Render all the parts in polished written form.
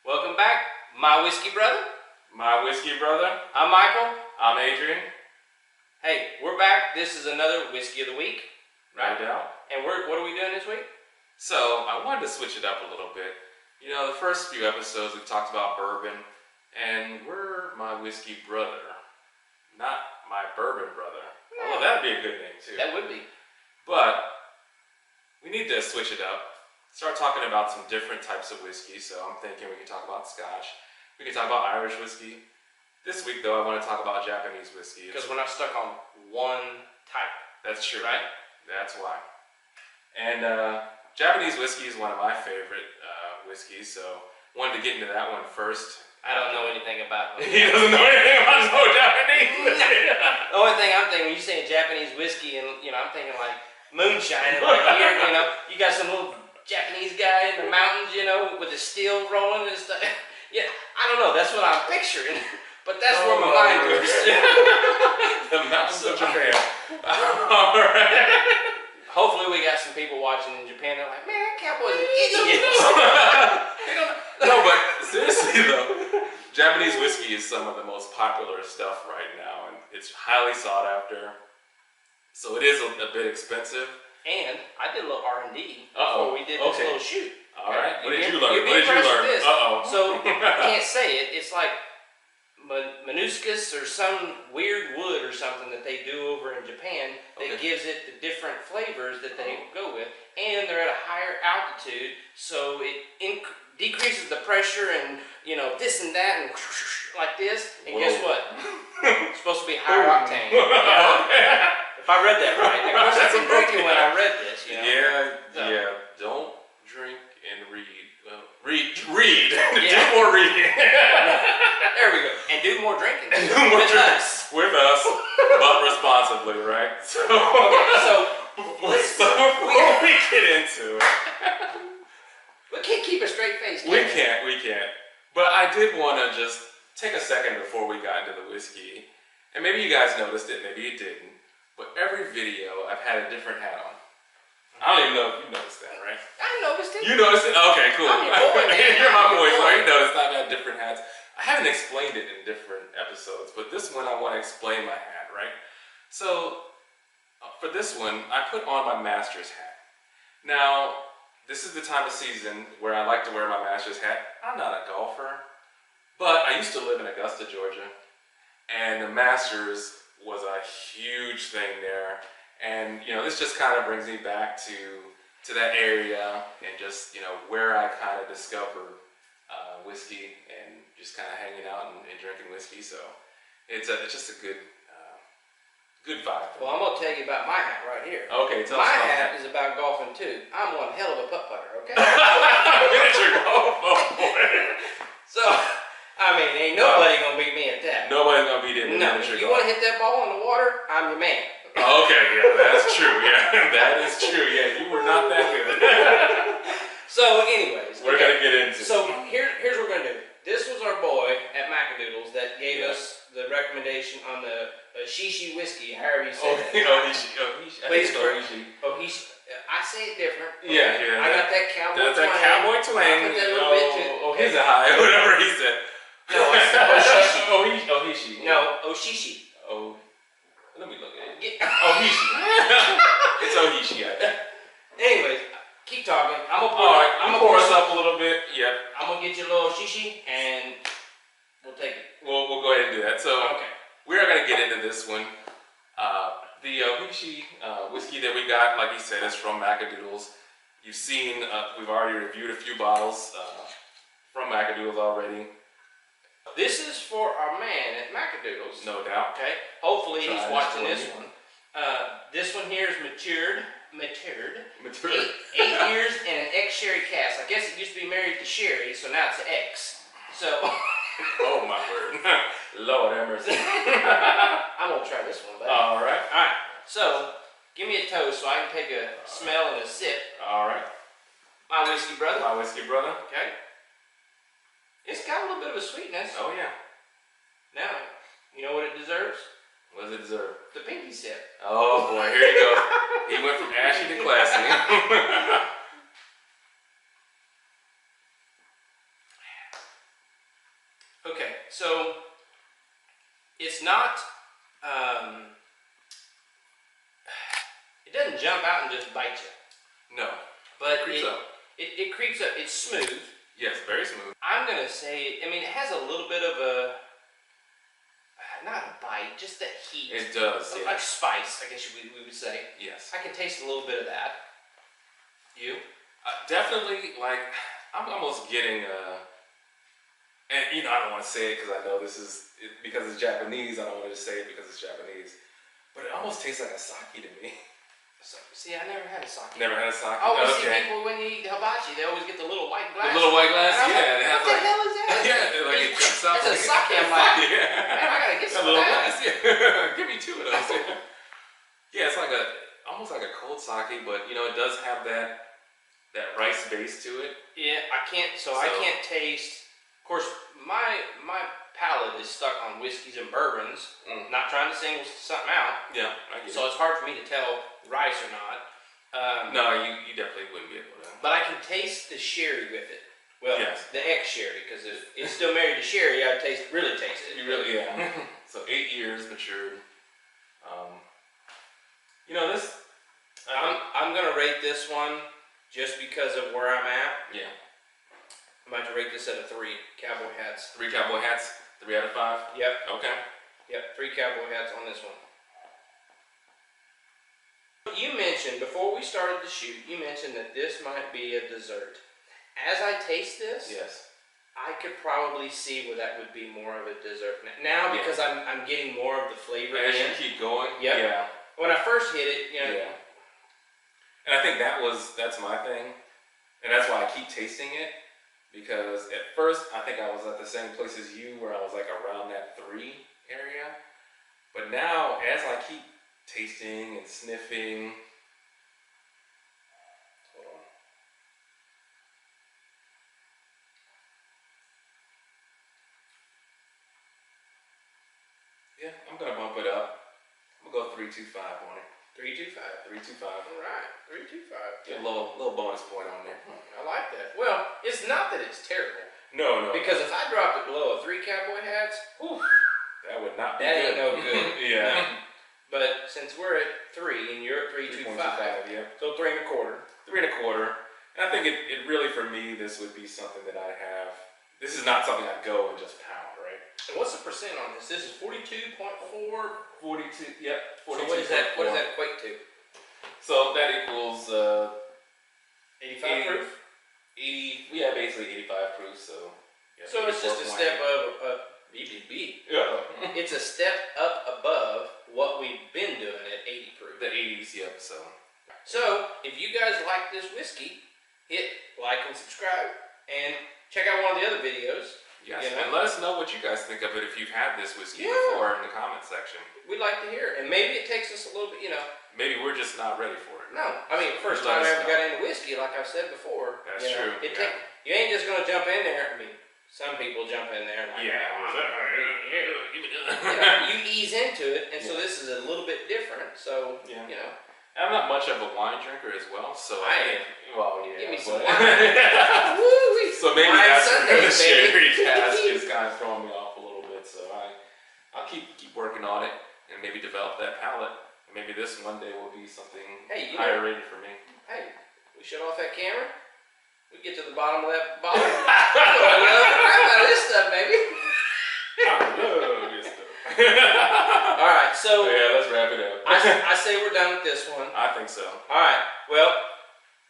Welcome back, my whiskey brother. My whiskey brother. I'm Michael. I'm Adrian. Hey, we're back. This is another whiskey of the week. Right now. And what are we doing this week? So, I wanted to switch it up a little bit. You know, the first few episodes we talked about bourbon, and we're my whiskey brother, not my bourbon brother. Although that'd be a good name too. That would be. But we need to switch it up. Start talking about some different types of whiskey. So I'm thinking we can talk about Scotch. We can talk about Irish whiskey. This week, though, I want to talk about Japanese whiskey. Because we're not stuck on one type. That's true. Right? That's why. And Japanese whiskey is one of my favorite whiskeys, so wanted to get into that one first. I don't know anything about it. He doesn't know anything about no Japanese whiskey. The only thing I'm thinking, when you say Japanese whiskey, and I'm thinking like Moonshine, and like here, you got some little Japanese guy in the mountains, with the steel rolling and stuff. Yeah, I don't know. That's what I'm picturing. But that's where my mind goes. The mountains of Japan. All right. Hopefully we got some people watching in Japan. They're like, man, that cowboy's an idiot. No, but seriously though, Japanese whiskey is some of the most popular stuff right now, and it's highly sought after. So it is a bit expensive. And I did a little R&D before we did this little shoot. All right. What did you learn? What did you learn? So I can't say it. It's like meniscus or some weird wood or something that they do over in Japan that gives it the different flavors that they go with, and they're at a higher altitude, so it decreases the pressure and this and that and like this. And guess what? It's supposed to be higher octane. If I read that right. Of course, I've been drinking when I read this. Yeah. Don't drink and read. Read. Yeah. Do more reading. There we go. And do more drinking. And do more with drinking. us. With us, but responsibly, right? So, before we get into it, we can't keep a straight face. We can't. But I did want to just take a second before we got into the whiskey, and maybe you guys noticed it, maybe you didn't, but every video I've had a different hat on. I don't even know if you noticed that, right? I noticed it. You noticed it? Okay, cool. I'm your boy, man. You're my boy, so you noticed I've had different hats. I haven't explained it in different episodes, but this one I want to explain my hat, right? So, for this one, I put on my Master's hat. Now, this is the time of season where I like to wear my Master's hat. I'm not a golfer, but I used to live in Augusta, Georgia, and the Masters was a huge thing there. And, this just kind of brings me back to that area and just, where I kind of discovered whiskey and just kind of hanging out and drinking whiskey. So it's just a good vibe. Well, I'm going to tell you about my hat right here. Okay, tell us about my hat that. is about golfing too. I'm one hell of a putt-putter, okay? Miniature golf, oh boy. So, ain't nobody going to beat me at that. Nobody's going to beat it in miniature golf. If you want to hit that ball in the water, I'm your man. Okay, yeah, that's true. Yeah, that is true. Yeah, you were not that good. So, anyways, we're gonna get into. So here's what we're gonna do. This was our boy at Macadoodles that gave us the recommendation on the Ohishi whiskey, however you say that. Ohishi. Please correct. Ohishi. I say it different. Yeah. I got that cowboy twang. That cowboy twang. I put that little bit to it. He's a high, whatever he said. No, it's Ohishi. Ohishi. No, Oshishi. Oh. Let me look at it. Ohishi. It's Ohishi, I think. Anyways, keep talking. I'm gonna pour us up a little bit. Yep. I'm gonna get you a little shishi, and we'll take it. We'll go ahead and do that. So okay, we are gonna get into this one. The Ohishi whiskey that we got, like you said, is from Macadoodles. You've seen, we've already reviewed a few bottles from Macadoodles already. This is for our man at Macadoodles. No doubt. Okay. Hopefully he's watching this one. This one here is matured. 8 years in an X sherry cask. I guess it used to be married to sherry, so now it's an X. So. Oh my word. Lord have mercy. I'm gonna try this one, buddy. All right. So, give me a toast so I can take a smell and a sip. All right. My whiskey brother. My whiskey brother. Okay. It's got a little bit of a sweetness. Oh yeah. Now, you know what it deserves? What does it deserve? The pinky sip. Oh boy, here you go. He went from ashy to classy. but creeps up. It creeps up. It's smooth. Yes, very smooth. I'm gonna say, I mean, it has a little bit of a, not a bite, just that heat. It does, like spice, I guess we would say. Yes. I can taste a little bit of that. You? Definitely, like, I'm almost getting and you know, I don't want to say it because I know because it's Japanese. I don't want to say it because it's Japanese, but it almost tastes like a sake to me. So, see, I never had a sake. Never had a sake. I always see people when you eat hibachi, they always get the little white glass. The little white glass, yeah. Like, what the hell is that? Yeah, like it jumps out. It's a sake. I'm like, yeah. man, I gotta get some little of that. glass. Yeah. Give me 2 of those. Yeah, it's like almost like a cold sake, but you know, it does have that rice base to it. Yeah, I can't taste. Of course, my palate is stuck on whiskeys and bourbons. Not trying to single something out. Yeah, I get so it's hard for me to tell rice or not. No, you definitely wouldn't be able to. But I can taste the sherry with it. Well, yes. The ex-sherry, because it's still married to sherry. I really taste it. You really, yeah. So 8 years matured. You know this. I'm gonna rate this one just because of where I'm at. Yeah. I'm about to rate this at a 3. Cowboy hats. 3 cowboy hats. 3 out of 5. Yep. Okay. Yep. 3 cowboy hats on this one. You mentioned, before we started the shoot, you mentioned that this might be a dessert. As I taste this, yes, I could probably see where that would be more of a dessert. Now, because I'm getting more of the flavor as in. you keep going. Yep. Yeah. When I first hit it, you know. Yeah. And I think that's my thing. And that's why I keep tasting it. Because at first, I think I was at the same place as you, where I was like around that 3 area. But now, as I keep tasting and sniffing. Hold on. Yeah, I'm gonna bump it up. I'm gonna go 325 on it. 325. 325. All right, 325. Get a little bonus point on there. I like that. Well, it's not that it's terrible. No. Because if I dropped it below a 3 cowboy hats, whew, that would not be that good. ain't no good. Yeah. No. But since we're at 3 and you're at 325, yeah. so 3 1/4. 3 1/4. And I think it really, for me, this would be something that I have. This is not something I'd go and just pound, right? And what's the percent on this? This is 42.4. 42. Yep. 42. So what does that equate to? So that equals 85 proof. 80. Yeah, basically 85 proof. So. Yeah, so it's just a step of BBB. Yeah. It's a step up above what we've been doing at 80 proof. The 80s. Yep. So if you guys like this whiskey, hit like and subscribe, and check out one of the other videos. Yes, you know? and let us know what you guys think of it if you've had this whiskey before in the comment section. We'd like to hear it. And maybe it takes us a little bit, you know. Maybe we're just not ready for it. No. I mean, first time I ever got into whiskey, like I've said before. That's true. You ain't just going to jump in there. I mean, some people jump in there. Like, you ease into it, and so this is a little bit different. So, you know. I'm not much of a wine drinker as well, so I am. Well, yeah. Give me some wine. Woo-wee. So maybe Wine that's Sundays, where the sherry baby. cask is kind of throwing me off a little bit. So I'll keep working on it and maybe develop that palate. Maybe this one day will be something higher rated for me. Hey, we shut off that camera. We get to the bottom of that bottle. I love crap out of this stuff, baby. I love this stuff. All right, so let's wrap it up. I say we're done with this one. I think so. All right, well,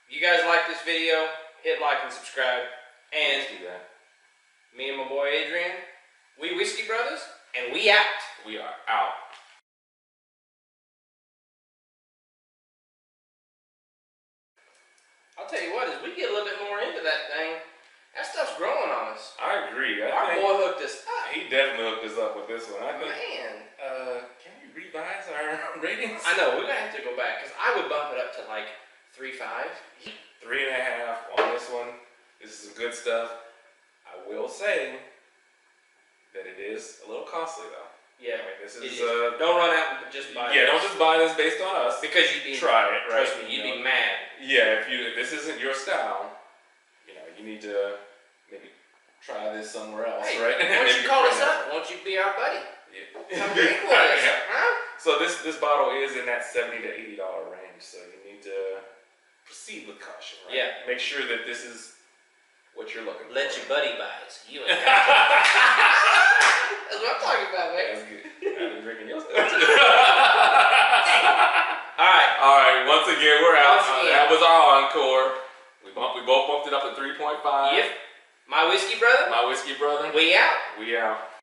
you guys like this video, hit like and subscribe. And Let's do that. Me and my boy Adrian, we Whiskey Brothers, and we out. We are out. I'll tell you what, as we get a little bit more into that thing, that stuff's growing on us. I agree. Our boy hooked us up. He definitely hooked us up with this one. I think. Man. Can we revise our ratings? I know, we're going to have to go back, because I would bump it up to like 3.5. 3.5 on this one. This is some good stuff. I will say that it is a little costly though. Yeah, I mean, this is don't run out and just buy don't just buy this based on us. Because you'd be try it, right? Trust me, you'd be mad. Yeah, if this isn't your style, you need to maybe try this somewhere else, right? Why don't you call us up? Why don't you be our buddy? Yeah. Come drink with us, huh? So this bottle is in that $70 to $80 range, so you need to proceed with caution, right? Yeah. Make sure that this is what you're looking for. Let your buddy buy it, so you ain't got to. That's what I'm talking about, man. That's good. I've been drinking your stuff too. All right. Once again, we're out. Once again. That was our encore. We both bumped it up to 3.5. Yep. My whiskey brother. My whiskey brother. We out. We out.